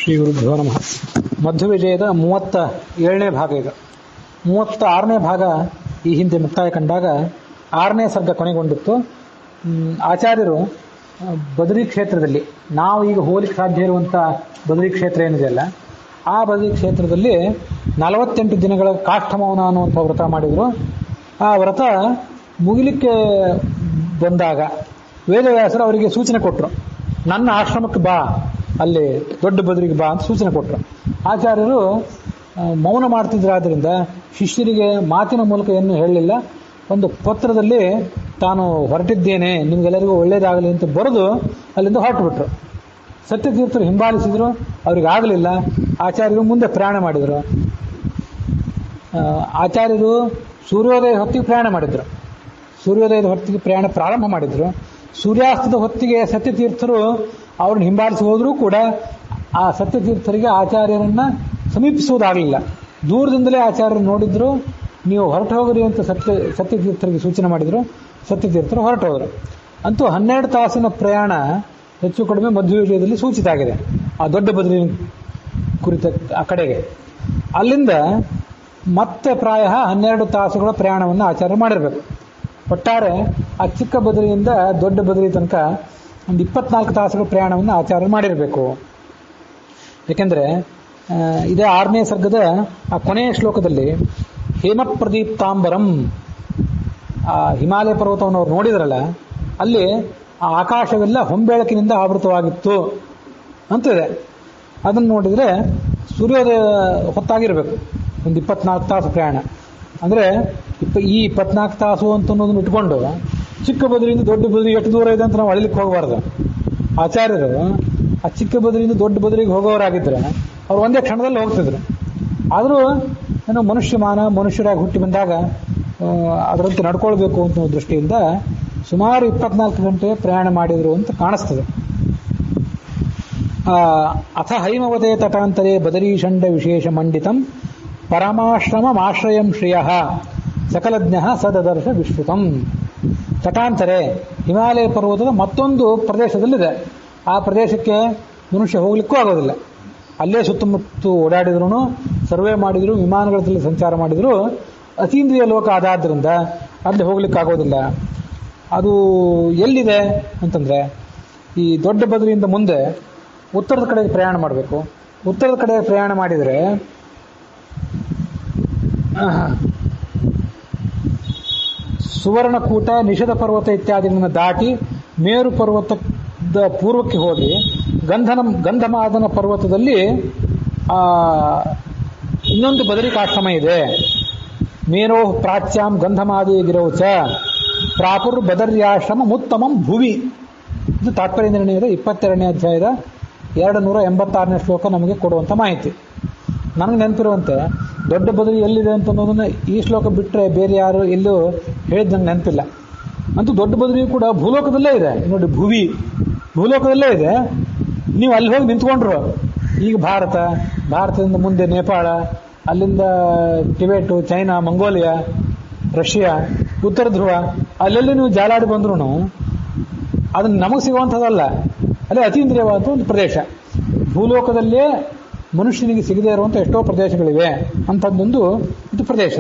ಶ್ರೀ ಗುರುಭ್ಯೋ ನಮಃ. ಮಧ್ವವಿಜಯದ 37ನೇ ಭಾಗ ಇದು. 36ನೇ ಭಾಗ ಈ ಹಿಂದೆ ಮುಕ್ತಾಯ ಕಂಡಾಗ 6ನೇ ಸರ್ಗ ಕೊನೆಗೊಂಡಿತ್ತು. ಆಚಾರ್ಯರು ಬದರಿ ಕ್ಷೇತ್ರದಲ್ಲಿ, ನಾವು ಈಗ ಹೋಲಿಕ್ಕೆ ಸಾಧ್ಯ ಇರುವಂಥ ಬದರಿ ಕ್ಷೇತ್ರ ಏನಿದೆಯಲ್ಲ, ಆ ಬದರಿ ಕ್ಷೇತ್ರದಲ್ಲಿ 48 ದಿನಗಳ ಕಾಷ್ಠಮೌನ ಅನ್ನುವಂಥ ವ್ರತ ಮಾಡಿದರು. ಆ ವ್ರತ ಮುಗಿಲಿಕ್ಕೆ ಬಂದಾಗ ವೇದವ್ಯಾಸರು ಅವರಿಗೆ ಸೂಚನೆ ಕೊಟ್ಟರು, ನನ್ನ ಆಶ್ರಮಕ್ಕೆ ಬಾ, ಅಲ್ಲಿ ದೊಡ್ಡ ಬದರಿಗೆ ಬಾ ಅಂತ ಸೂಚನೆ ಕೊಟ್ಟರು. ಆಚಾರ್ಯರು ಮೌನ ಮಾಡ್ತಿದ್ರಾದ್ರಿಂದ ಶಿಷ್ಯರಿಗೆ ಮಾತಿನ ಮೂಲಕ ಏನು ಹೇಳಲಿಲ್ಲ. ಒಂದು ಪತ್ರದಲ್ಲಿ ತಾನು ಹೊರಟಿದ್ದೇನೆ, ನಿಮಗೆಲ್ಲರಿಗೂ ಒಳ್ಳೇದಾಗಲಿ ಅಂತ ಬರೆದು ಅಲ್ಲಿಂದ ಹೊರಟುಬಿಟ್ರು. ಸತ್ಯತೀರ್ಥರು ಹಿಂಬಾಲಿಸಿದ್ರು, ಅವ್ರಿಗೆ ಆಗಲಿಲ್ಲ. ಆಚಾರ್ಯರು ಮುಂದೆ ಪ್ರಯಾಣ ಮಾಡಿದರು. ಆಚಾರ್ಯರು ಸೂರ್ಯೋದಯ ಹೊತ್ತಿಗೆ ಪ್ರಯಾಣ ಮಾಡಿದರು. ಸೂರ್ಯೋದಯದ ಹೊತ್ತಿಗೆ ಪ್ರಯಾಣ ಪ್ರಾರಂಭ ಮಾಡಿದರು. ಸೂರ್ಯಾಸ್ತದ ಹೊತ್ತಿಗೆ ಸತ್ಯತೀರ್ಥರು ಅವ್ರನ್ನ ಹಿಂಬಾಲಿಸಿ ಹೋದರೂ ಕೂಡ ಆ ಸತ್ಯತೀರ್ಥರಿಗೆ ಆಚಾರ್ಯರನ್ನು ಸಮೀಪಿಸುವುದಾಗಲಿಲ್ಲ. ದೂರದಿಂದಲೇ ಆಚಾರ್ಯರು ನೋಡಿದ್ರು. ನೀವು ಹೊರಟು ಹೋಗ್ರಿ ಅಂತ ಸತ್ಯತೀರ್ಥರಿಗೆ ಸೂಚನೆ ಮಾಡಿದರು. ಸತ್ಯತೀರ್ಥರು ಹೊರಟು ಹೋದರು. ಅಂತೂ 12 ತಾಸಿನ ಪ್ರಯಾಣ ಹೆಚ್ಚು ಕಡಿಮೆ ಮಧ್ವವಿಜಯದಲ್ಲಿ ಸೂಚಿತ ಆಗಿದೆ, ಆ ದೊಡ್ಡ ಬದರಿ ಕುರಿತ ಆ ಕಡೆಗೆ. ಅಲ್ಲಿಂದ ಮತ್ತೆ ಪ್ರಾಯ 12 ತಾಸುಗಳ ಪ್ರಯಾಣವನ್ನು ಆಚಾರ್ಯ ಮಾಡಿರಬೇಕು. ಒಟ್ಟಾರೆ ಆ ಚಿಕ್ಕ ಬದರಿಯಿಂದ ದೊಡ್ಡ ಬದರಿ ತನಕ ಒಂದು 24 ತಾಸುಗಳ ಪ್ರಯಾಣವನ್ನು ಆಚಾರ್ಯ ಮಾಡಿರಬೇಕು. ಏಕೆಂದರೆ ಇದೇ 6ನೇ ಸರ್ಗದ ಆ ಕೊನೆಯ ಶ್ಲೋಕದಲ್ಲಿ ಹೇಮಪ್ರದೀಪ್ತಾಂಬರಂ, ಆ ಹಿಮಾಲಯ ಪರ್ವತವನ್ನು ಅವ್ರು ನೋಡಿದ್ರಲ್ಲ, ಅಲ್ಲಿ ಆ ಆಕಾಶವೆಲ್ಲ ಹೊಂಬೆಳಕಿನಿಂದ ಆವೃತವಾಗಿತ್ತು ಅಂತಿದೆ. ಅದನ್ನು ನೋಡಿದರೆ ಸೂರ್ಯೋದಯ ಹೊತ್ತಾಗಿರಬೇಕು. ಒಂದು 24 ತಾಸು ಪ್ರಯಾಣ ಅಂದರೆ ಈ 24 ತಾಸು ಅಂತ ಅನ್ನೋದನ್ನು ಇಟ್ಕೊಂಡು ಚಿಕ್ಕ ಬದರಿಯಿಂದ ದೊಡ್ಡ ಬದರಿ ಎಷ್ಟು ದೂರ ಇದೆ ಅಂತ ನಾವು ಅಳಿಲಿಕ್ಕೆ ಹೋಗಬಾರ್ದು. ಆಚಾರ್ಯರು ಆ ಚಿಕ್ಕ ಬದರಿಯಿಂದ ದೊಡ್ಡ ಬದರಿಗೆ ಹೋಗೋರಾಗಿದ್ದರೆ ಅವ್ರು ಒಂದೇ ಕ್ಷಣದಲ್ಲಿ ಹೋಗ್ತಿದ್ರು. ಆದರೂ ಏನೋ ಮನುಷ್ಯರಾಗಿ ಹುಟ್ಟಿ ಬಂದಾಗ ಅದರಂತೆ ನಡ್ಕೊಳ್ಬೇಕು ಅಂತ ದೃಷ್ಟಿಯಿಂದ ಸುಮಾರು 24 ಗಂಟೆ ಪ್ರಯಾಣ ಮಾಡಿದರು ಅಂತ ಕಾಣಿಸ್ತದೆ. ಅಥ ಹೈಮವತೆ ತಟಾಂತರೇ ಬದರೀಷಂಡ ವಿಶೇಷ ಮಂಡಿತಂ ಪರಮಾಶ್ರಮಮಾಶ್ರಯಂ ಶ್ರಿಯಃ ಸಕಲಜ್ಞ ಸದದರ್ಶ ವಿಶ್ರುತಂ. ತಟಾಂತರೆ ಹಿಮಾಲಯ ಪರ್ವತದ ಮತ್ತೊಂದು ಪ್ರದೇಶದಲ್ಲಿದೆ. ಆ ಪ್ರದೇಶಕ್ಕೆ ಮನುಷ್ಯ ಹೋಗ್ಲಿಕ್ಕೂ ಆಗೋದಿಲ್ಲ. ಅಲ್ಲೇ ಸುತ್ತಮುತ್ತ ಓಡಾಡಿದ್ರು, ಸರ್ವೆ ಮಾಡಿದ್ರು, ವಿಮಾನಗಳಲ್ಲಿ ಸಂಚಾರ ಮಾಡಿದ್ರು, ಅತೀಂದ್ರಿಯ ಲೋಕ ಆದಾದ್ರಿಂದ ಅಲ್ಲಿ ಹೋಗ್ಲಿಕ್ಕಾಗೋದಿಲ್ಲ. ಅದು ಎಲ್ಲಿದೆ ಅಂತಂದರೆ, ಈ ದೊಡ್ಡ ಬದರಿಯಿಂದ ಮುಂದೆ ಉತ್ತರದ ಕಡೆಗೆ ಪ್ರಯಾಣ ಮಾಡಬೇಕು. ಉತ್ತರದ ಕಡೆ ಪ್ರಯಾಣ ಮಾಡಿದರೆ ಸುವರ್ಣಕೂಟ, ನಿಷಧ ಪರ್ವತ ಇತ್ಯಾದಿಗಳನ್ನು ದಾಟಿ ಮೇರು ಪರ್ವತದ ಪೂರ್ವಕ್ಕೆ ಹೋಗಿ ಗಂಧಮಾದನ ಪರ್ವತದಲ್ಲಿ ಇನ್ನೊಂದು ಬದರಿಕಾಶ್ರಮ ಇದೆ. ಮೇರೋ ಪ್ರಾಚ್ಯಾಂ ಗಂಧಮಾದಿ ಗಿರೌಚ ಪ್ರಾಪುರ್ ಬದರ್ಯಾಶ್ರಮ ಮುತ್ತಮಂ ಭುವಿ. ಇದು ತಾತ್ಪರ್ಯ ನಿರ್ಣಯದ 22ನೇ ಅಧ್ಯಾಯದ 286ನೇ ಶ್ಲೋಕ ನಮಗೆ ಕೊಡುವಂಥ ಮಾಹಿತಿ. ನನಗೆ ನೆನಪಿರುವಂತೆ ದೊಡ್ಡ ಬದರಿ ಎಲ್ಲಿದೆ ಅಂತ ಅನ್ನೋದನ್ನು ಈ ಶ್ಲೋಕ ಬಿಟ್ಟರೆ ಬೇರೆ ಯಾರು ಎಲ್ಲೂ ಹೇಳಿದ ನಂಗೆ ನೆನಪಿಲ್ಲ. ಅಂತೂ ದೊಡ್ಡ ಬದರಿ ಕೂಡ ಭೂಲೋಕದಲ್ಲೇ ಇದೆ. ನೋಡಿ, ಭೂಲೋಕದಲ್ಲೇ ಇದೆ. ನೀವು ಅಲ್ಲಿ ಹೋಗಿ ನಿಂತ್ಕೊಂಡ್ರು, ಈಗ ಭಾರತದಿಂದ ಮುಂದೆ ನೇಪಾಳ, ಅಲ್ಲಿಂದ ಟಿಬೆಟು, ಚೈನಾ, ಮಂಗೋಲಿಯಾ, ರಷ್ಯಾ, ಉತ್ತರ ಧ್ರುವ, ಅಲ್ಲೆಲ್ಲಿ ನೀವು ಜಾಲಾಡಿ ಬಂದ್ರೂ ಅದನ್ನು ನಮಗೆ ಸಿಗುವಂಥದ್ದಲ್ಲ. ಅಲ್ಲೇ ಅತೀಂದ್ರಿಯವಾದ ಒಂದು ಪ್ರದೇಶ. ಭೂಲೋಕದಲ್ಲೇ ಮನುಷ್ಯನಿಗೆ ಸಿಗದೇ ಇರುವಂಥ ಎಷ್ಟೋ ಪ್ರದೇಶಗಳಿವೆ. ಅಂಥದ್ದೊಂದು ಇದು ಪ್ರದೇಶ.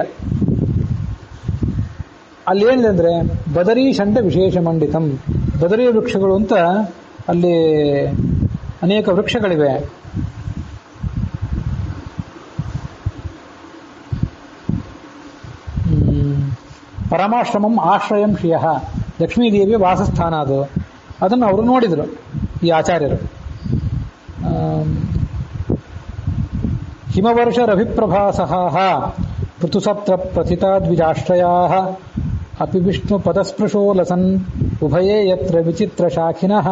ಅಲ್ಲೇನಿದೆ ಅಂದರೆ ಬದರಿ ಷಂಡ ವಿಶೇಷ ಮಂಡಿತಂ, ಬದರಿ ವೃಕ್ಷಗಳು ಅಂತ ಅಲ್ಲಿ ಅನೇಕ ವೃಕ್ಷಗಳಿವೆ. ಪರಮಾಶ್ರಮಂ ಆಶ್ರಯಂ ಶ್ರಿಯಃ, ಲಕ್ಷ್ಮೀದೇವಿಯ ವಾಸಸ್ಥಾನ ಅದು. ಅದನ್ನು ಅವರು ನೋಡಿದರು ಈ ಆಚಾರ್ಯರು. ಹಿಮವರ್ಷರಭಿಪ್ರಭಾಸಃ ಋತುಸತ್ರ ಪ್ರಥಿತಾದ್ವಿಜಾಶ್ರಯಾ ಅಪಿ ವಿಷ್ಣು ಪದಸ್ಪೃಶೋ ಲಸನ್ ಉಭಯೇ ಯತ್ರ ವಿಚಿತ್ರ ಶಾಖಿನಃ.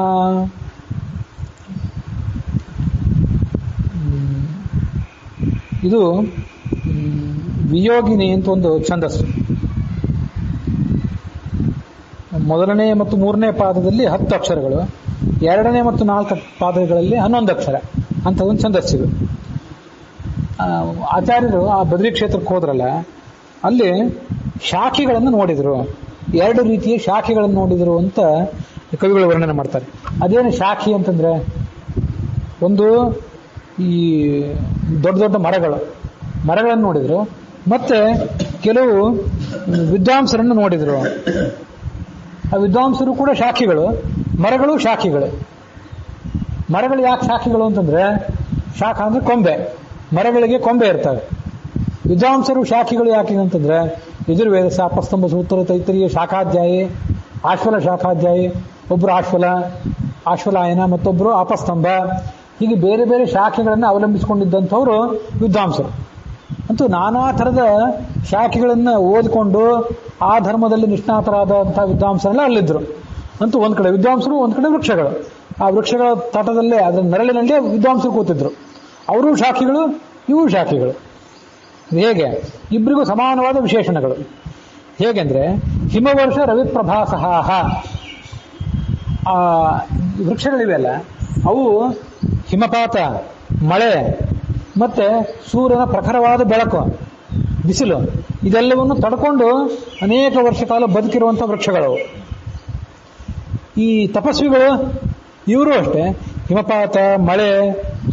ಇದು ವಿಯೋಗಿನಿ ಅಂತ ಒಂದು ಛಂದಸ್ಸು. ಮೊದಲನೇ ಮತ್ತು 3ನೇ ಪಾದದಲ್ಲಿ 10 ಅಕ್ಷರಗಳು, 2ನೇ ಮತ್ತು 4 ಪಾದಗಳಲ್ಲಿ 11 ಅಕ್ಷರ ಅಂಥದ್ದೊಂದು ಛಂದಸ್ಸಿದು. ಆಚಾರ್ಯರು ಆ ಬದರಿ ಕ್ಷೇತ್ರಕ್ಕೆ ಹೋದ್ರಲ್ಲ, ಅಲ್ಲಿ ಶಾಖೆಗಳನ್ನು ನೋಡಿದರು. 2 ರೀತಿಯ ಶಾಖೆಗಳನ್ನು ನೋಡಿದರು ಅಂತ ಕವಿಗಳು ವರ್ಣನೆ ಮಾಡ್ತಾರೆ. ಅದೇನು ಶಾಖೆ ಅಂತಂದರೆ, ಒಂದು ಈ ದೊಡ್ಡ ದೊಡ್ಡ ಮರಗಳನ್ನು ನೋಡಿದ್ರು. ಮತ್ತೆ ಕೆಲವು ವಿದ್ವಾಂಸರನ್ನು ನೋಡಿದ್ರು. ಆ ವಿದ್ವಾಂಸರು ಕೂಡ ಶಾಖಿಗಳು, ಮರಗಳು ಶಾಖಿಗಳು. ಮರಗಳು ಯಾಕೆ ಶಾಖಿಗಳು ಅಂತಂದ್ರೆ, ಶಾಖ ಅಂದ್ರೆ ಕೊಂಬೆ, ಮರಗಳಿಗೆ ಕೊಂಬೆ ಇರ್ತವೆ. ವಿದ್ವಾಂಸರು ಶಾಖಿಗಳು ಯಾಕೆ ಅಂತಂದ್ರೆ, ಯಜುರ್ವೇದ ಅಪಸ್ತಂಭ ಸೂತ್ರ ತೈತರಿಯ ಶಾಖಾಧ್ಯಾಯಿ, ಆಶ್ವಲ ಶಾಖಾಧ್ಯಾಯಿ, ಒಬ್ರು ಆಶ್ವಲಾಯನ, ಮತ್ತೊಬ್ರು ಅಪಸ್ತಂಭ, ಹೀಗೆ ಬೇರೆ ಬೇರೆ ಶಾಖೆಗಳನ್ನು ಅವಲಂಬಿಸಿಕೊಂಡಿದ್ದಂಥವ್ರು ವಿದ್ವಾಂಸರು. ಅಂತೂ ನಾನಾ ಥರದ ಶಾಖೆಗಳನ್ನು ಓದಿಕೊಂಡು ಆ ಧರ್ಮದಲ್ಲಿ ನಿಷ್ಣಾತರಾದಂತಹ ವಿದ್ವಾಂಸರೆಲ್ಲ ಅಲ್ಲಿದ್ರು. ಅಂತೂ ಒಂದ್ ಕಡೆ ವಿದ್ವಾಂಸರು, ಒಂದ್ ಕಡೆ ವೃಕ್ಷಗಳು. ಆ ವೃಕ್ಷಗಳ ತಟದಲ್ಲೇ, ಅದರ ನೆರಳಿನಲ್ಲೇ ವಿದ್ವಾಂಸರು ಕೂತಿದ್ರು. ಅವರು ಶಾಖೆಗಳು, ಇವು ಶಾಖೆಗಳು. ಹೇಗೆ? ಇಬ್ಬರಿಗೂ ಸಮಾನವಾದ ವಿಶೇಷಣಗಳು. ಹೇಗೆಂದ್ರೆ, ಹಿಮವರ್ಷ ರವಿಪ್ರಭಾಸಹಾಹ, ಆ ವೃಕ್ಷಗಳಿವೆಯಲ್ಲ ಅವು ಹಿಮಪಾತ, ಮಳೆ, ಮತ್ತೆ ಸೂರ್ಯನ ಪ್ರಖರವಾದ ಬೆಳಕು, ಬಿಸಿಲು, ಇದೆಲ್ಲವನ್ನು ತಡ್ಕೊಂಡು ಅನೇಕ ವರ್ಷ ಕಾಲ ಬದುಕಿರುವಂಥ ವೃಕ್ಷಗಳು. ಈ ತಪಸ್ವಿಗಳು ಇವರು ಅಷ್ಟೇ, ಹಿಮಪಾತ, ಮಳೆ,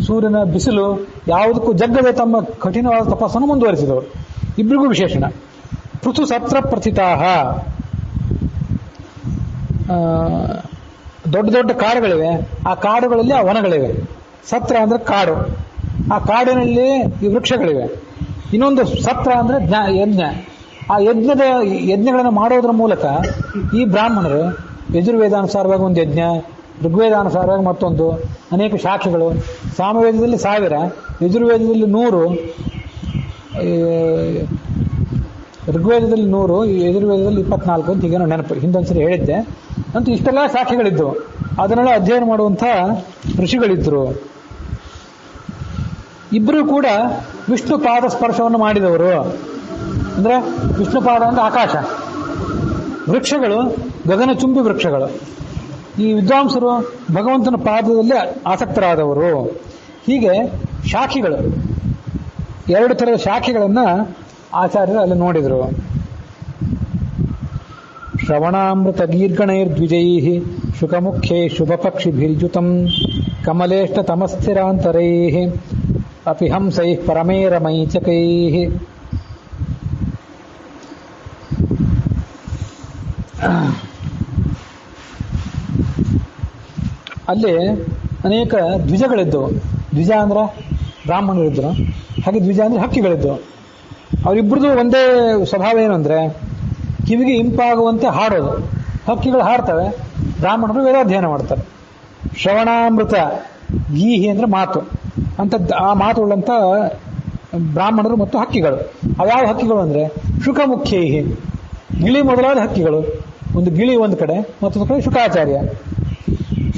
ಸೂರ್ಯನ ಬಿಸಿಲು ಯಾವುದಕ್ಕೂ ಜಗ್ಗದೆ ತಮ್ಮ ಕಠಿಣವಾದ ತಪಸ್ಸನ್ನು ಮುಂದುವರಿಸಿದವರು. ಇಬ್ಬರಿಗೂ ವಿಶೇಷಣ. ಪೃಥು ಸತ್ರ ಪ್ರಥಿತಾಹ, ದೊಡ್ಡ ದೊಡ್ಡ ಕಾಡುಗಳಿವೆ, ಆ ಕಾಡುಗಳಲ್ಲಿ ಆ ವನಗಳಿವೆ. ಸತ್ರ ಅಂದ್ರೆ ಕಾಡು, ಆ ಕಾಡಿನಲ್ಲಿ ಈ ವೃಕ್ಷಗಳಿವೆ. ಇನ್ನೊಂದು ಸತ್ರ ಅಂದ್ರೆ ಯಜ್ಞ. ಆ ಯಜ್ಞಗಳನ್ನು ಮಾಡೋದ್ರ ಮೂಲಕ ಈ ಬ್ರಾಹ್ಮಣರು ಯಜುರ್ವೇದಾನುಸಾರವಾಗಿ ಒಂದು ಯಜ್ಞ, ಋಗ್ವೇದಾನುಸಾರವಾಗಿ ಮತ್ತೊಂದು, ಅನೇಕ ಶಾಖೆಗಳು. ಸಾಮವೇದದಲ್ಲಿ 1000, ಯಜುರ್ವೇದದಲ್ಲಿ 100, ಋಗ್ವೇದದಲ್ಲಿ 100, ಯಜುರ್ವೇದದಲ್ಲಿ 24 ಅಂತ ಹೀಗೇನೋ ನೆನಪು, ಹಿಂದೊಂದ್ಸರಿ ಹೇಳಿದ್ದೆ. ಅಂತೂ ಇಷ್ಟೆಲ್ಲ ಶಾಖೆಗಳಿದ್ದು ಅದನ್ನೆಲ್ಲ ಅಧ್ಯಯನ ಮಾಡುವಂಥ ಋಷಿಗಳಿದ್ರು. ಇಬ್ಬರು ಕೂಡ ವಿಷ್ಣು ಪಾದ ಸ್ಪರ್ಶವನ್ನು ಮಾಡಿದವರು. ಅಂದ್ರೆ ವಿಷ್ಣು ಪಾದ ಅಂದ್ರೆ ಆಕಾಶ, ವೃಕ್ಷಗಳು ಗಗನಚುಂಬಿ ವೃಕ್ಷಗಳು. ಈ ವಿದ್ವಾಂಸರು ಭಗವಂತನ ಪಾದದಲ್ಲಿ ಆಸಕ್ತರಾದವರು. ಹೀಗೆ ಶಾಖೆಗಳು, 2 ಥರದ ಶಾಖೆಗಳನ್ನ ಆಚಾರ್ಯರು ಅಲ್ಲಿ ನೋಡಿದರು. ಶ್ರವಣಾಮೃತ ಗೀರ್ಗಣೈರ್ದ್ವಿಜೈ ಶುಕಮುಖ್ಯೈ ಶುಭಪಕ್ಷಿಭಿರ್ಯುತಂ ಕಮಲೇಷ್ಟ ತಮಸ್ಥಿರಾಂತರೈ ಅಪಿ ಹಂಸೈ ಪರಮೇರಮೈಚಕೈ. ಅಲ್ಲಿ ಅನೇಕ ದ್ವಿಜಗಳಿದ್ದವು. ದ್ವಿಜ ಅಂದ್ರೆ ಬ್ರಾಹ್ಮಣರಿದ್ದರು, ಹಾಗೆ ದ್ವಿಜ ಅಂದ್ರೆ ಹಕ್ಕಿಗಳಿದ್ದವು. ಅವರಿಬ್ಬರದು ಒಂದೇ ಸ್ವಭಾವ ಏನು ಅಂದ್ರೆ, ಕಿವಿಗೆ ಇಂಪಾಗುವಂತೆ ಹಾಡೋದು. ಹಕ್ಕಿಗಳು ಹಾಡ್ತವೆ, ಬ್ರಾಹ್ಮಣರು ವೇದಾಧ್ಯಯನ ಮಾಡ್ತಾರೆ. ಶ್ರವಣಾಮೃತ, ಗೀಹಿ ಅಂದ್ರೆ ಮಾತು ಅಂತ, ಆ ಮಾತುಳ್ಳಂತ ಬ್ರಾಹ್ಮಣರು ಮತ್ತು ಹಕ್ಕಿಗಳು. ಅವ್ಯಾವ ಹಕ್ಕಿಗಳು ಅಂದ್ರೆ ಶುಕಮುಖ್ಯೈಹಿ, ಗಿಳಿ ಮೊದಲಾದ ಹಕ್ಕಿಗಳು. ಒಂದು ಗಿಳಿ ಒಂದು ಕಡೆ, ಮತ್ತೊಂದು ಕಡೆ ಶುಕಾಚಾರ್ಯ.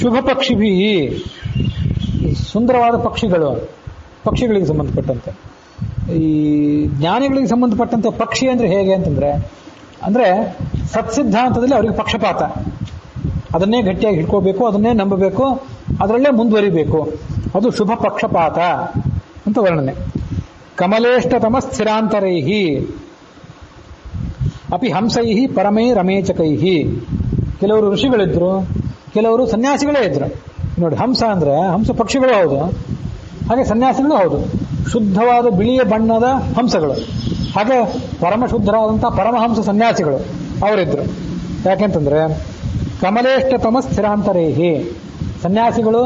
ಶುಭ ಪಕ್ಷಿಭಿ, ಸುಂದರವಾದ ಪಕ್ಷಿಗಳು, ಪಕ್ಷಿಗಳಿಗೆ ಸಂಬಂಧಪಟ್ಟಂತೆ. ಈ ಜ್ಞಾನಿಗಳಿಗೆ ಸಂಬಂಧಪಟ್ಟಂತೆ ಪಕ್ಷಿ ಅಂದ್ರೆ ಹೇಗೆ ಅಂತಂದ್ರೆ, ಅಂದ್ರೆ ಸತ್ಸಿದ್ಧಾಂತದಲ್ಲಿ ಅವರಿಗೆ ಪಕ್ಷಪಾತ, ಅದನ್ನೇ ಗಟ್ಟಿಯಾಗಿ ಹಿಡ್ಕೋಬೇಕು, ಅದನ್ನೇ ನಂಬಬೇಕು, ಅದರಲ್ಲೇ ಮುಂದುವರಿಬೇಕು. ಅದು ಶುಭ ಪಕ್ಷಪಾತ ಅಂತ ವರ್ಣನೆ. ಕಮಲೇಷ್ಟತಮ ಸ್ಥಿರಾಂತರೈಹಿ ಅಪಿ ಹಂಸೈಹಿ ಪರಮೇ ರಮೇಚಕೈಹಿ. ಕೆಲವರು ಋಷಿಗಳಿದ್ರು, ಕೆಲವರು ಸನ್ಯಾಸಿಗಳೇ ಇದ್ರು. ನೋಡಿ, ಹಂಸ ಅಂದ್ರೆ ಹಂಸ ಪಕ್ಷಿಗಳು ಹೌದು, ಹಾಗೆ ಸನ್ಯಾಸಿಗಳು ಹೌದು. ಶುದ್ಧವಾದ ಬಿಳಿಯ ಬಣ್ಣದ ಹಂಸಗಳು, ಹಾಗೆ ಪರಮಶುದ್ಧರಾದಂತಹ ಪರಮಹಂಸ ಸನ್ಯಾಸಿಗಳು ಅವರಿದ್ರು. ಯಾಕೆಂತಂದ್ರೆ ಕಮಲೇಷ್ಟತಮ ಸ್ಥಿರಾಂತರೇಹಿ, ಸನ್ಯಾಸಿಗಳು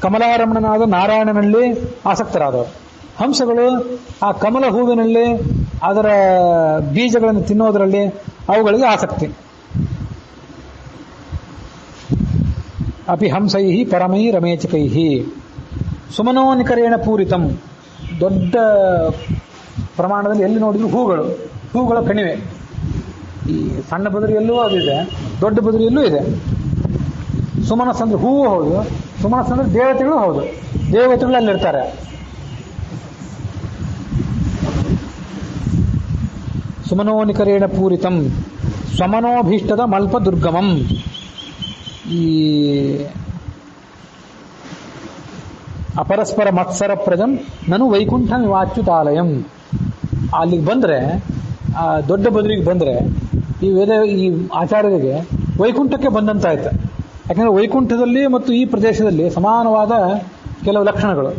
ಕಮಲಾರಮಣನಾದ ನಾರಾಯಣನಲ್ಲಿ ಆಸಕ್ತರಾದವರು. ಹಂಸಗಳು ಆ ಕಮಲ ಹೂವಿನಲ್ಲಿ ಅದರ ಬೀಜಗಳನ್ನು ತಿನ್ನೋದರಲ್ಲಿ ಅವುಗಳಿಗೆ ಆಸಕ್ತಿ. ಅಪಿ ಹಂಸೈಹಿ ಪರಮೈ ರಮೇಚಕೈಹಿ. ಸುಮನೋನಿಕರೇಣ ಪೂರಿತಂ, ದೊಡ್ಡ ಪ್ರಮಾಣದಲ್ಲಿ ಎಲ್ಲಿ ನೋಡಿದ್ರು ಹೂಗಳ ಕಣಿವೆ. ಈ ಸಣ್ಣ ಬದರಿಯಲ್ಲೂ ಅದಿದೆ, ದೊಡ್ಡ ಬದರಿಯಲ್ಲೂ ಇದೆ. ಸುಮನಸ್ ಅಂದ್ರೆ ಹೂವು ಹೌದು, ಸುಮನಸ್ ಅಂದ್ರೆ ದೇವತೆಗಳು ಹೌದು, ದೇವತೆಗಳು ಅಲ್ಲಿರ್ತಾರೆ. ಸುಮನೋನಿಕರೇಣ ಪೂರಿತಂ ಸ್ವಮನೋಭೀಷ್ಟದ ಮಲ್ಪ ದುರ್ಗಮಂ. ಈ ಅಪರಸ್ಪರ ಮತ್ಸರ ಪ್ರಜಂ ನನು ವೈಕುಂಠ ನಿವಾಚ್ಯುತಾಲಯಂ. ಅಲ್ಲಿಗೆ ಬಂದ್ರೆ, ಆ ದೊಡ್ಡ ಬದರಿಗೆ ಬಂದ್ರೆ ಈ ಆಚಾರ್ಯರಿಗೆ ವೈಕುಂಠಕ್ಕೆ ಬಂದಂತಾಯ್ತು. ಯಾಕಂದ್ರೆ ವೈಕುಂಠದಲ್ಲಿ ಮತ್ತು ಈ ಪ್ರದೇಶದಲ್ಲಿ ಸಮಾನವಾದ ಕೆಲವು ಲಕ್ಷಣಗಳು.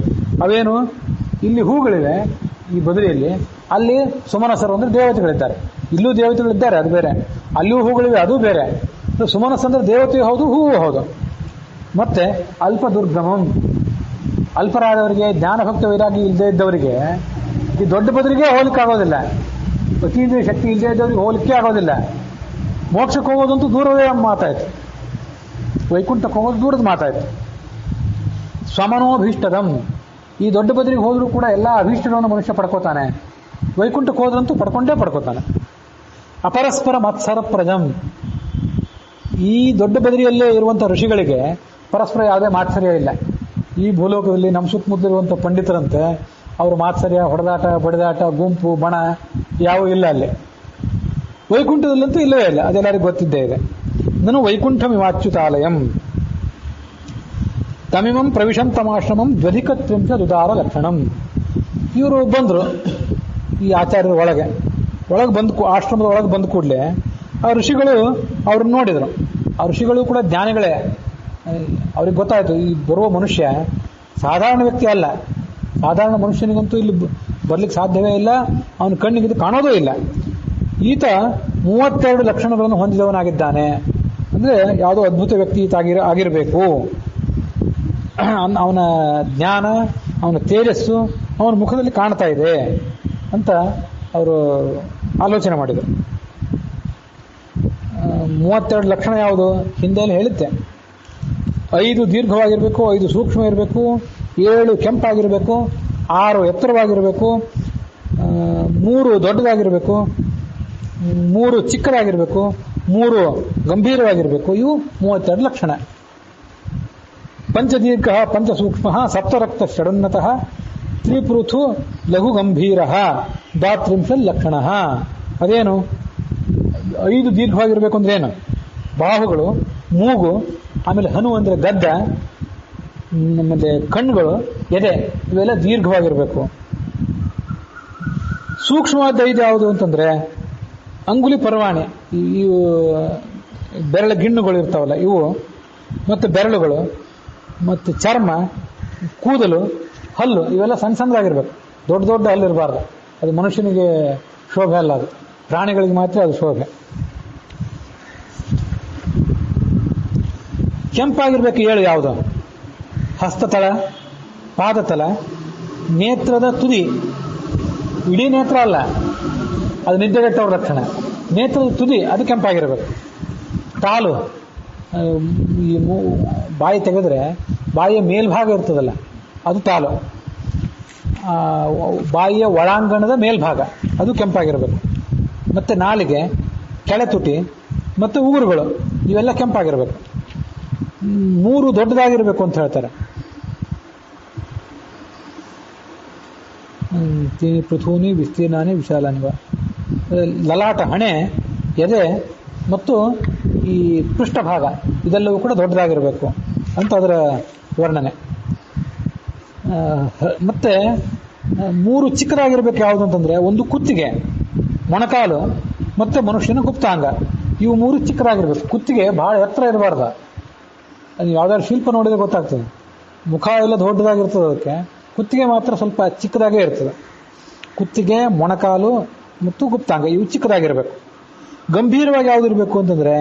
ಅವೇನು, ಇಲ್ಲಿ ಹೂಗಳಿವೆ ಈ ಬದರಿಯಲ್ಲಿ, ಅಲ್ಲಿ ಸುಮನಸರು ಅಂದ್ರೆ ದೇವತೆಗಳಿದ್ದಾರೆ. ಇಲ್ಲೂ ದೇವತೆಗಳಿದ್ದಾರೆ, ಅದು ಬೇರೆ. ಅಲ್ಲಿಯೂ ಹೂಗಳಿವೆ, ಅದು ಬೇರೆ. ಸುಮನಸ್ ಅಂದ್ರೆ ದೇವತೆಯೂ ಹೌದು, ಹೂವು ಹೌದು. ಮತ್ತೆ ಅಲ್ಪ ದುರ್ಗಮಂ, ಅಲ್ಪರಾದವರಿಗೆ, ಜ್ಞಾನಭಕ್ತ ವೈರಾಗಿ ಇಲ್ಲದೆ ಇದ್ದವರಿಗೆ ಈ ದೊಡ್ಡ ಬದರಿಗೆ ಹೋಲಿಕೆ ಆಗೋದಿಲ್ಲ. ಅತೀಂದ್ರಿಯ ಶಕ್ತಿ ಇಲ್ಲದೆ ಇದ್ದವರಿಗೆ ಹೋಲಿಕೆ ಆಗೋದಿಲ್ಲ. ಮೋಕ್ಷಕ್ಕೆ ಹೋಗೋದಂತೂ ದೂರವೇ ಮಾತಾಯ್ತು, ವೈಕುಂಠಕ್ಕೆ ಹೋಗೋದು ದೂರದ ಮಾತಾಯ್ತು. ಸ್ವಮನೋಭೀಷ್ಟದಂ, ಈ ದೊಡ್ಡ ಬದರಿಗೆ ಹೋದರೂ ಕೂಡ ಎಲ್ಲ ಅಭೀಷ್ಟಗಳನ್ನು ಮನುಷ್ಯ ಪಡ್ಕೋತಾನೆ. ವೈಕುಂಠಕ್ಕೆ ಹೋದ್ರಂತೂ ಪಡ್ಕೊಂಡೇ ಪಡ್ಕೋತಾನೆ. ಅಪರಸ್ಪರ ಮತ್ಸರ ಪ್ರಜಂ, ಈ ದೊಡ್ಡ ಬದರಿಯಲ್ಲೇ ಇರುವಂಥ ಋಷಿಗಳಿಗೆ ಪರಸ್ಪರ ಯಾವುದೇ ಮಾತ್ಸರ್ಯ ಇಲ್ಲ. ಈ ಭೂಲೋಕದಲ್ಲಿ ನಮ್ಮ ಸುತ್ತಮುತ್ತಲಿರುವಂಥ ಪಂಡಿತರಂತೆ ಅವರು ಮಾತ್ಸರ್ಯ, ಹೊಡೆದಾಟ, ಬಡಿದಾಟ, ಗುಂಪು, ಬಣ ಯಾವೂ ಇಲ್ಲ ಅಲ್ಲಿ. ವೈಕುಂಠದಲ್ಲಂತೂ ಇಲ್ಲವೇ ಇಲ್ಲ, ಅದೆಲ್ಲರಿಗೂ ಗೊತ್ತಿದ್ದೇ ಇದೆ. ನಾನು ವೈಕುಂಠಮಿವಾಚ್ಯುತಾಲಯಂ ತಮಿಮಂ ಪ್ರವಿಶಂ ತಮಾಶ್ರಮಂ ದ್ವಧಿಕತ್ರಿಂಶ ದುದಾರ ಲಕ್ಷಣಂ. ಇವರು ಬಂದರು ಈ ಆಚಾರ್ಯರ ಒಳಗೆ ಬಂದು, ಆಶ್ರಮದ ಒಳಗೆ ಬಂದ ಕೂಡಲೇ ಆ ಋಷಿಗಳು ಅವ್ರನ್ನ ನೋಡಿದರು. ಆ ಋಷಿಗಳು ಕೂಡ ಜ್ಞಾನಿಗಳೇ. ಅವ್ರಿಗೆ ಗೊತ್ತಾಯಿತು ಈ ಬರುವ ಮನುಷ್ಯ ಸಾಧಾರಣ ವ್ಯಕ್ತಿ ಅಲ್ಲ. ಸಾಧಾರಣ ಮನುಷ್ಯನಿಗಂತೂ ಇಲ್ಲಿ ಬರ್ಲಿಕ್ಕೆ ಸಾಧ್ಯವೇ ಇಲ್ಲ, ಅವನ ಕಣ್ಣಿಗೆ ಇದು ಕಾಣೋದೂ ಇಲ್ಲ. ಈತ 32 ಲಕ್ಷಣಗಳನ್ನು ಹೊಂದಿದವನಾಗಿದ್ದಾನೆ. ಅಂದರೆ ಯಾವುದೋ ಅದ್ಭುತ ವ್ಯಕ್ತಿ ಈತ ಆಗಿರಬೇಕು. ಅವನ ಜ್ಞಾನ, ಅವನ ತೇಜಸ್ಸು ಅವನ ಮುಖದಲ್ಲಿ ಕಾಣ್ತಾ ಇದೆ ಅಂತ ಅವರು ಆಲೋಚನೆ ಮಾಡಿದರು. 32 ಲಕ್ಷಣ ಯಾವುದು ಹಿಂದೆ ಹೇಳಿದ್ದೆ. 5 ದೀರ್ಘವಾಗಿರಬೇಕು, 5 ಸೂಕ್ಷ್ಮ ಇರಬೇಕು, 7 ಕೆಂಪಾಗಿರಬೇಕು, 6 ಎತ್ತರವಾಗಿರಬೇಕು, 3 ದೊಡ್ಡದಾಗಿರಬೇಕು, 3 ಚಿಕ್ಕದಾಗಿರಬೇಕು, 3 ಗಂಭೀರವಾಗಿರಬೇಕು. ಇವು 32 ಲಕ್ಷಣ. ಪಂಚದೀರ್ಘ ಪಂಚಸೂಕ್ಷ್ಮ ಸಪ್ತರಕ್ತ ಷಡನ್ನತಃ ತ್ರಿಪೃಥು ಲಘು ಗಂಭೀರ ದಾತ್ರಿಂಶಲ್ ಲಕ್ಷಣ. ಅದೇನು? 5 ದೀರ್ಘವಾಗಿರಬೇಕು ಅಂದ್ರೆ ಏನು? ಬಾಹುಗಳು, ಮೂಗು, ಆಮೇಲೆ ಹನು ಅಂದರೆ ಗದ್ದ, ಆಮೇಲೆ ಕಣ್ಣುಗಳು, ಎದೆ, ಇವೆಲ್ಲ ದೀರ್ಘವಾಗಿರಬೇಕು. ಸೂಕ್ಷ್ಮವಾದ 5 ಯಾವುದು ಅಂತಂದ್ರೆ ಅಂಗುಲಿ ಪರವಾಣಿ, ಇವು ಬೆರಳ ಗಿಣ್ಣುಗಳು ಇರ್ತಾವಲ್ಲ ಇವು, ಮತ್ತು ಬೆರಳುಗಳು, ಮತ್ತು ಚರ್ಮ, ಕೂದಲು, ಹಲ್ಲು, ಇವೆಲ್ಲ ಸಣ್ಣ ಸಣ್ಣದಾಗಿರ್ಬೇಕು. ದೊಡ್ಡ ದೊಡ್ಡ ಹಲ್ಲು ಇರಬಾರ್ದು. ಅದು ಮನುಷ್ಯನಿಗೆ ಶೋಭೆ ಅಲ್ಲ, ಅದು ಪ್ರಾಣಿಗಳಿಗೆ ಮಾತ್ರ ಅದು ಶೋಭೆ. ಕೆಂಪಾಗಿರ್ಬೇಕು 7 ಯಾವುದು? ಹಸ್ತತಳ, ಪಾದತಲ, ನೇತ್ರದ ತುದಿ, ಇಡೀ ನೇತ್ರ ಅಲ್ಲ, ಅದು ನಿದ್ದೆಗೆಟ್ಟವ್ರ ಲಕ್ಷಣ. ನೇತ್ರದ ತುದಿ ಅದು ಕೆಂಪಾಗಿರಬೇಕು. ಕಾಲು, ಈ ಬಾಯಿ ತೆಗೆದ್ರೆ ಬಾಯಿಯ ಮೇಲ್ಭಾಗ ಇರ್ತದಲ್ಲ ಅದು ತಾಲು. ಬಾಯಿಯ ಒಳಾಂಗಣದ ಮೇಲ್ಭಾಗ ಅದು ಕೆಂಪಾಗಿರಬೇಕು. ಮತ್ತು ನಾಲಿಗೆ, ಕೆಳತುಟಿ ಮತ್ತು ಉಗುರುಗಳು ಇವೆಲ್ಲ ಕೆಂಪಾಗಿರಬೇಕು. 3 ದೊಡ್ಡದಾಗಿರಬೇಕು ಅಂತ ಹೇಳ್ತಾರೆ. ಪೃಥೂನಿ ವಿಸ್ತೀರ್ಣಾನಿ ವಿಶಾಲಾನಿವ. ಲಲಾಟ, ಹಣೆ, ಎದೆ ಮತ್ತು ಈ ಪೃಷ್ಠಭಾಗ ಇದೆಲ್ಲವೂ ಕೂಡ ದೊಡ್ಡದಾಗಿರಬೇಕು ಅಂತ ಅದರ ವರ್ಣನೆ. ಮತ್ತೆ 3 ಚಿಕ್ಕದಾಗಿರ್ಬೇಕು. ಯಾವುದು ಅಂತಂದ್ರೆ ಒಂದು ಕುತ್ತಿಗೆ, ಮೊಣಕಾಲು ಮತ್ತೆ ಮನುಷ್ಯನ ಗುಪ್ತಾಂಗ, ಇವು 3 ಚಿಕ್ಕದಾಗಿರ್ಬೇಕು. ಕುತ್ತಿಗೆ ಬಹಳ ಎತ್ತರ ಇರಬಾರ್ದು. ನೀವು ಯಾವ್ದಾದ್ರು ಶಿಲ್ಪ ನೋಡಿದ್ರೆ ಗೊತ್ತಾಗ್ತದೆ. ಮುಖ ಎಲ್ಲ ದೊಡ್ಡದಾಗಿರ್ತದೆ, ಅದಕ್ಕೆ ಕುತ್ತಿಗೆ ಮಾತ್ರ ಸ್ವಲ್ಪ ಚಿಕ್ಕದಾಗೇ ಇರ್ತದೆ. ಕುತ್ತಿಗೆ, ಮೊಣಕಾಲು ಮತ್ತು ಗುಪ್ತಾಂಗ ಇವು ಚಿಕ್ಕದಾಗಿರ್ಬೇಕು. ಗಂಭೀರವಾಗಿ ಯಾವುದಿರಬೇಕು ಅಂತಂದ್ರೆ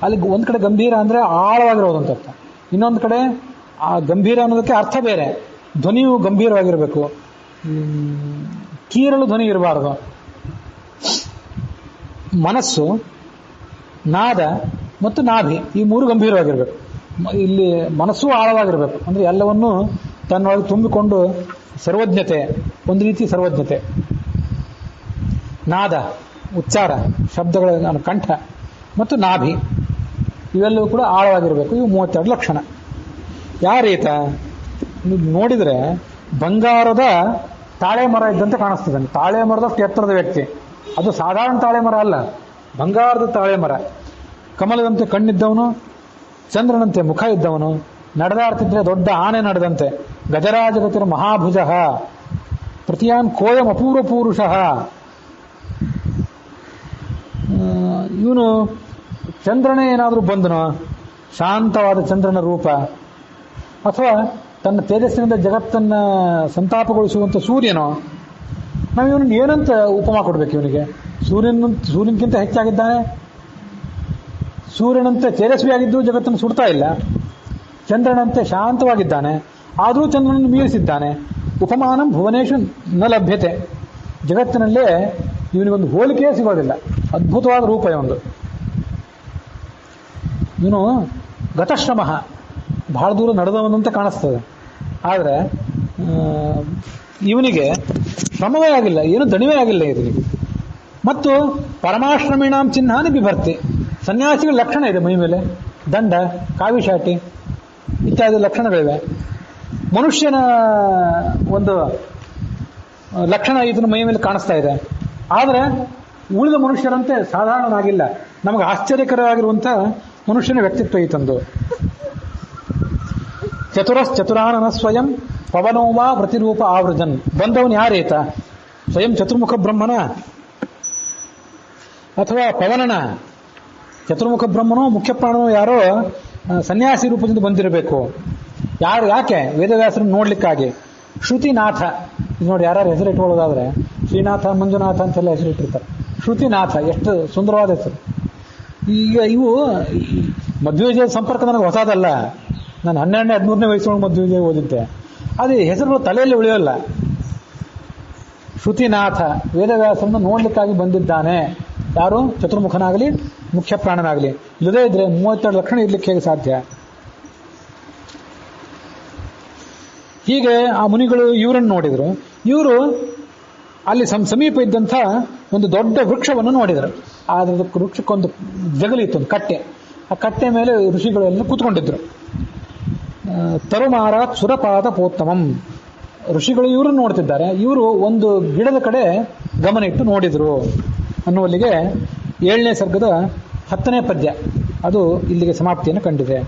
ಅಲ್ಲಿ ಒಂದು ಕಡೆ ಗಂಭೀರ ಅಂದ್ರೆ ಆಳವಾಗಿರೋದು ಅಂತ ಅರ್ಥ, ಇನ್ನೊಂದು ಕಡೆ ಆ ಗಂಭೀರ ಅನ್ನೋದಕ್ಕೆ ಅರ್ಥ ಬೇರೆ. ಧ್ವನಿಯು ಗಂಭೀರವಾಗಿರಬೇಕು, ಕೀರಲು ಧ್ವನಿ ಇರಬಾರದು. ಮನಸ್ಸು, ನಾದ ಮತ್ತು ನಾಭಿ ಈ 3 ಗಂಭೀರವಾಗಿರಬೇಕು. ಇಲ್ಲಿ ಮನಸ್ಸು ಆಳವಾಗಿರಬೇಕು, ಅಂದ್ರೆ ಎಲ್ಲವನ್ನೂ ತನ್ನೊಳಗೆ ತುಂಬಿಕೊಂಡು ಸರ್ವಜ್ಞತೆ, ಒಂದು ರೀತಿ ಸರ್ವಜ್ಞತೆ. ನಾದ, ಉಚ್ಚಾರ, ಶಬ್ದಗಳ ಕಂಠ ಮತ್ತು ನಾಭಿ ಇವೆಲ್ಲವೂ ಕೂಡ ಆಳವಾಗಿರಬೇಕು. ಇವು 32 ಲಕ್ಷಣ. ಯಾರೀತ ನೋಡಿದರೆ ಬಂಗಾರದ ತಾಳೆ ಮರ ಇದ್ದಂತೆ ಕಾಣಿಸ್ತದೆ. ತಾಳೆ ಮರದಷ್ಟು ಎತ್ತರದ ವ್ಯಕ್ತಿ, ಅದು ಸಾಧಾರಣ ತಾಳೆ ಮರ ಅಲ್ಲ, ಬಂಗಾರದ ತಾಳೆ ಮರ. ಕಮಲದಂತೆ ಕಣ್ಣಿದ್ದವನು, ಚಂದ್ರನಂತೆ ಮುಖ ಇದ್ದವನು, ನಡೆದಾಡ್ತಿದ್ರೆ ದೊಡ್ಡ ಆನೆ ನಡೆದಂತೆ. ಗಜರಾಜಗತಿರ ಮಹಾಭುಜ ಪ್ರತಿಯಾನ್ ಕೋಯಂ ಅಪೂರ್ವ ಪೂರುಷ. ಇವನು ಚಂದ್ರನೇ ಏನಾದರೂ ಬಂದನೋ, ಶಾಂತವಾದ ಚಂದ್ರನ ರೂಪ, ಅಥವಾ ತನ್ನ ತೇಜಸ್ಸಿನಿಂದ ಜಗತ್ತನ್ನ ಸಂತಾಪಗೊಳಿಸುವಂತ ಸೂರ್ಯನೋ, ನಾವು ಇವನನ್ನು ಏನಂತ ಉಪಮಾ ಕೊಡ್ಬೇಕು? ಇವನಿಗೆ ಸೂರ್ಯನಕ್ಕಿಂತ ಹೆಚ್ಚಾಗಿದ್ದಾನೆ, ಸೂರ್ಯನಂತೆ ತೇಜಸ್ವಿಯಾಗಿದ್ದು ಜಗತ್ತನ್ನು ಸುಡ್ತಾ ಇಲ್ಲ, ಚಂದ್ರನಂತೆ ಶಾಂತವಾಗಿದ್ದಾನೆ, ಆದರೂ ಚಂದ್ರನನ್ನು ಮೀರಿಸಿದ್ದಾನೆ. ಉಪಮಾನಂ ಭುವನೇಶು ನ ಲಭ್ಯತೆ. ಜಗತ್ತಿನಲ್ಲೇ ಇವನಿಗೊಂದು ಹೋಲಿಕೆಯೇ ಸಿಗೋದಿಲ್ಲ. ಅದ್ಭುತವಾದ ರೂಪ ಇವನು. ಇವನು ಗತಶ್ರಮ, ಬಹಳ ದೂರ ನಡೆದವನಂತೆ ಕಾಣಿಸ್ತದೆ. ಆದರೆ ಇವನಿಗೆ ಶ್ರಮವೇ ಆಗಿಲ್ಲ, ಏನು ದಣಿವೇ ಆಗಿಲ್ಲ ಇವನಿಗೆ. ಮತ್ತು ಪರಮಾಶ್ರಮಿಣಾಂ ಚಿಹ್ನಾನಿ ಬಿಭರ್ತಿ. ಸನ್ಯಾಸಿಗಳ ಲಕ್ಷಣ ಇದೆ ಮೈ ಮೇಲೆ, ದಂಡ, ಕಾವಿಶಾಟಿ ಇತ್ಯಾದಿ ಲಕ್ಷಣಗಳಿವೆ. ಮನುಷ್ಯನ ಒಂದು ಲಕ್ಷಣ ಇದನ್ನ ಮೈ ಮೇಲೆ ಕಾಣಿಸ್ತಾ ಇದೆ. ಆದರೆ ಉಳಿದ ಮನುಷ್ಯರಂತೆ ಸಾಧಾರಣನಾಗಿಲ್ಲ. ನಮಗೆ ಆಶ್ಚರ್ಯಕರವಾಗಿರುವಂತಹ ಮನುಷ್ಯನ ವ್ಯಕ್ತಿತ್ವ ಈತಂದು. ಚತುರಾನನ ಸ್ವಯಂ ಪವನೋವಾ ಪ್ರತಿರೂಪ ಆವೃಜನ್. ಬಂದವನು ಯಾರೇತ? ಸ್ವಯಂ ಚತುರ್ಮುಖ ಬ್ರಹ್ಮನ ಅಥವಾ ಪವನನ? ಚತುರ್ಮುಖ ಬ್ರಹ್ಮನೋ ಮುಖ್ಯ ಪ್ರಾಣನೋ ಯಾರೋ ಸನ್ಯಾಸಿ ರೂಪದಿಂದ ಬಂದಿರಬೇಕು. ಯಾರು? ಯಾಕೆ? ವೇದವ್ಯಾಸರನ್ನು ನೋಡ್ಲಿಕ್ಕಾಗಿ. ಶ್ರುತಿನಾಥ. ಇದು ನೋಡಿ, ಯಾರು ಹೆಸರು ಇಟ್ಕೊಳ್ಳೋದಾದ್ರೆ ಶ್ರೀನಾಥ, ಮಂಜುನಾಥ ಅಂತೆಲ್ಲ ಹೆಸರು ಇಟ್ಟಿರ್ತಾರೆ. ಶ್ರುತಿನಾಥ ಎಷ್ಟು ಸುಂದರವಾದ ಹೆಸರು. ಈಗ ಇವು ಮಧ್ವವಿಜಯ ಸಂಪರ್ಕ ನನಗೆ ಹೊಸದಲ್ಲ. ನಾನು 12-13ನೇ ವಯಸ್ಸೊಳಗೆ ಮಧ್ವವಿಜಯ ಓದಿದ್ದೆ. ಅದು ಹೆಸರುಗಳು ತಲೆಯಲ್ಲಿ ಉಳಿಯೋಲ್ಲ. ಶ್ರುತಿನಾಥ ವೇದವ್ಯಾಸರನ್ನು ನೋಡ್ಲಿಕ್ಕಾಗಿ ಬಂದಿದ್ದಾನೆ. ಯಾರು? ಚತುರ್ಮುಖನಾಗಲಿ ಮುಖ್ಯ ಪ್ರಾಣನಾಗಲಿ. ಇಲ್ಲದೇ ಇದ್ರೆ 32 ಲಕ್ಷಣ ಇರ್ಲಿಕ್ಕೆ ಹೇಗೆ ಸಾಧ್ಯ? ಹೀಗೆ ಆ ಮುನಿಗಳು ಇವರನ್ನು ನೋಡಿದ್ರು. ಇವರು ಅಲ್ಲಿ ಸಮೀಪ ಇದ್ದಂಥ ಒಂದು ದೊಡ್ಡ ವೃಕ್ಷವನ್ನು ನೋಡಿದರು. ಆದರೆ ವೃಕ್ಷಕ್ಕೊಂದು ಜಗಲಿತ್ತು, ಒಂದು ಕಟ್ಟೆ. ಆ ಕಟ್ಟೆ ಮೇಲೆ ಋಷಿಗಳೆಲ್ಲ ಕೂತ್ಕೊಂಡಿದ್ರು. ತರುಮಾರಾತ್ ಸುರಪಾದ ಪೋತ್ತಮಂ. ಋಷಿಗಳು ಇವ್ರನ್ನ ನೋಡ್ತಿದ್ದಾರೆ. ಇವರು ಒಂದು ಗಿಡದ ಕಡೆ ಗಮನ ಇಟ್ಟು ನೋಡಿದ್ರು ಅನ್ನುವಲ್ಲಿಗೆ 7ನೇ ಸರ್ಗದ 10ನೇ ಪದ್ಯ ಅದು ಇಲ್ಲಿಗೆ ಸಮಾಪ್ತಿಯನ್ನು ಕಂಡಿದೆ.